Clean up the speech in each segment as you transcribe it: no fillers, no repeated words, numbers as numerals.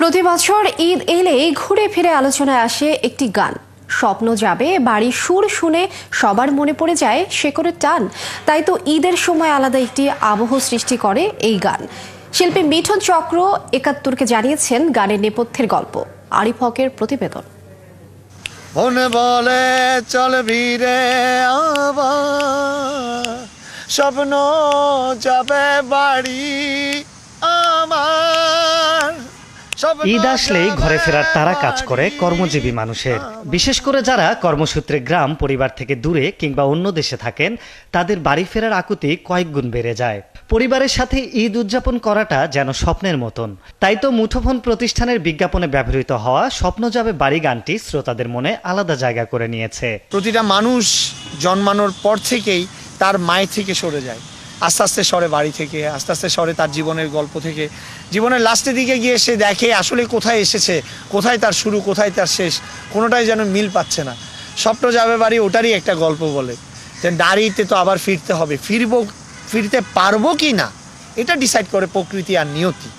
প্রতি বছর ঈদ এলে ঘুরে ফিরে আলোচনায় আসে একটি গান। স্বপ্ন যাবে বাড়ির সুর শুনে সবার মনে পড়ে যায় শেকড়ের টান। তাই তো ঈদের সময় আলাদা একটি আবহ সৃষ্টি করে এই গান। শিল্পী মিঠুন চক্র ৭১কে জানিয়েছেন গানের নেপথ্যের গল্প। আরিফ হকের প্রতিবেদন। মনে বলে চল ভিড়ে আবার স্বপ্ন যাবে বাড়ি আমার। ঈদ আসলেই ঘরে ফেরার তারা কাজ করে কর্মজীবী মানুষের, বিশেষ করে যারা কর্মসূত্রে গ্রাম পরিবার থেকে দূরে কিংবা অন্য দেশে থাকেন, তাদের বাড়ি ফেরার আকুতি কয়েক গুণ বেড়ে যায়। পরিবারের সাথে ঈদ উদযাপন করাটা যেন স্বপ্নের মতন। তাই তো মুঠোফোন প্রতিষ্ঠানের বিজ্ঞাপনে ব্যবহৃত হওয়া স্বপ্ন যাবে বাড়ি গানটি শ্রোতাদের মনে আলাদা জায়গা করে নিয়েছে। প্রতিটা মানুষ জন্মানোর পর থেকেই তার মায়ের থেকে সরে যায়, আস্তে আস্তে সরে বাড়ি থেকে, আস্তে আস্তে সরে তার জীবনের গল্প থেকে। জীবনের লাস্টের দিকে গিয়ে সে দেখে আসলে কোথায় এসেছে, কোথায় তার শুরু, কোথায় তার শেষ, কোনোটাই যেন মিল পাচ্ছে না। স্বপ্ন যাবে বাড়ি ওটারই একটা গল্প বলে যে দাঁড়িতে তো আবার ফিরতে হবে, ফিরতে পারবো কি না এটা ডিসাইড করে প্রকৃতি আর নিয়তি।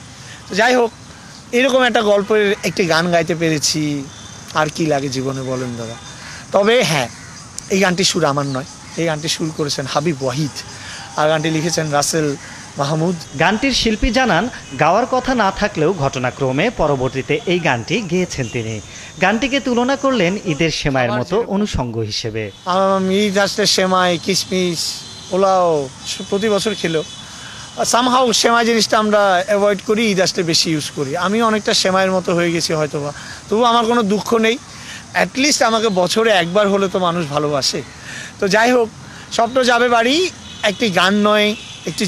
তো যাই হোক, এরকম একটা গল্পের একটি গান গাইতে পেরেছি, আর কি লাগে জীবনে বলেন দাদা। তবে হ্যাঁ, এই গানটির সুর আমার নয়, এই গানটি সুর করেছেন হাবিব ওয়াহিদ, আর গানটি লিখেছেন রাসেল মাহমুদ। গানটির শিল্পী জানান, গাওয়ার কথা না থাকলেও ঘটনাক্রমে পরবর্তীতে এই গানটি গেয়েছেন তিনি। গানটিকে তুলনা করলেন ঈদের সেমাইয়ের মতো অনুষঙ্গ হিসেবে। ঈদ আসলে সেমাই, কিশমিশ, পোলাও প্রতি বছর খেলেও সামহাও সেমাই জিনিসটা আমরা অ্যাভয়েড করি, ঈদ আসলে বেশি ইউজ করি। আমি অনেকটা সেমাইয়ের মতো হয়ে গেছি হয়তোবা, তবু আমার কোনো দুঃখ নেই। অ্যাটলিস্ট আমাকে বছরে একবার হলে তো মানুষ ভালোবাসে। তো যাই হোক, স্বপ্ন যাবে বাড়ি একটি গান নয়, একটি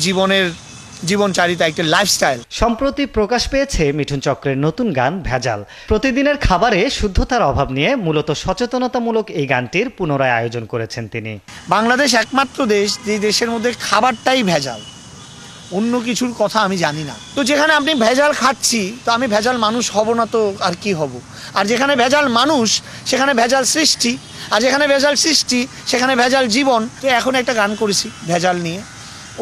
জীবনচারিতা, একটি লাইফস্টাইল। সম্প্রতি প্রকাশ পেয়েছে মিঠুন চক্রের নতুন গান ভেজাল। প্রতিদিনের খাবারে শুদ্ধতার অভাব নিয়ে মূলত সচেতনতামূলক এই গানটির পুনরায় আয়োজন করেছেন তিনি। বাংলাদেশ একমাত্র দেশ যে দেশের মধ্যে খাবারটাই ভেজাল, অন্য কিছুর কথা আমি জানি না। তো যেখানে আপনি ভেজাল খাচ্ছি, তো আমি ভেজাল মানুষ হব না তো আর কি হব? আর যেখানে ভেজাল মানুষ সেখানে ভেজাল সৃষ্টি, আর যেখানে ভেজাল সৃষ্টি সেখানে ভেজাল জীবন। তো এখন একটা গান করেছি ভেজাল নিয়ে।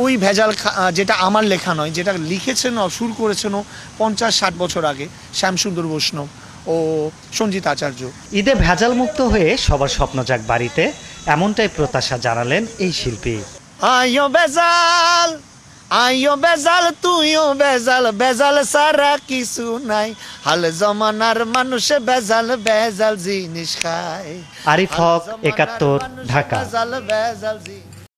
ওই ভেজাল যেটা আমার লেখা নয়, যেটা লিখেছেন ও সুর করেছেন ৫০-৬০ বছর আগে শ্যামসুন্দর বৈষ্ণব ও সঞ্জিত আচার্য। ঈদে ভেজাল মুক্ত হয়ে সবার স্বপ্ন যাক বাড়িতে, এমনটাই প্রত্যাশা জানালেন এই শিল্পী। আইও বেজাল, আইও বেজাল, তুইও বেজাল, বেজাল সারা কিছু নাই। হাল জমানার মানুষে বেজাল বেজাল জিনিস খায়। আরিফ হক, ৭১, ঢাকা। বেজাল বেজাল জিনিস।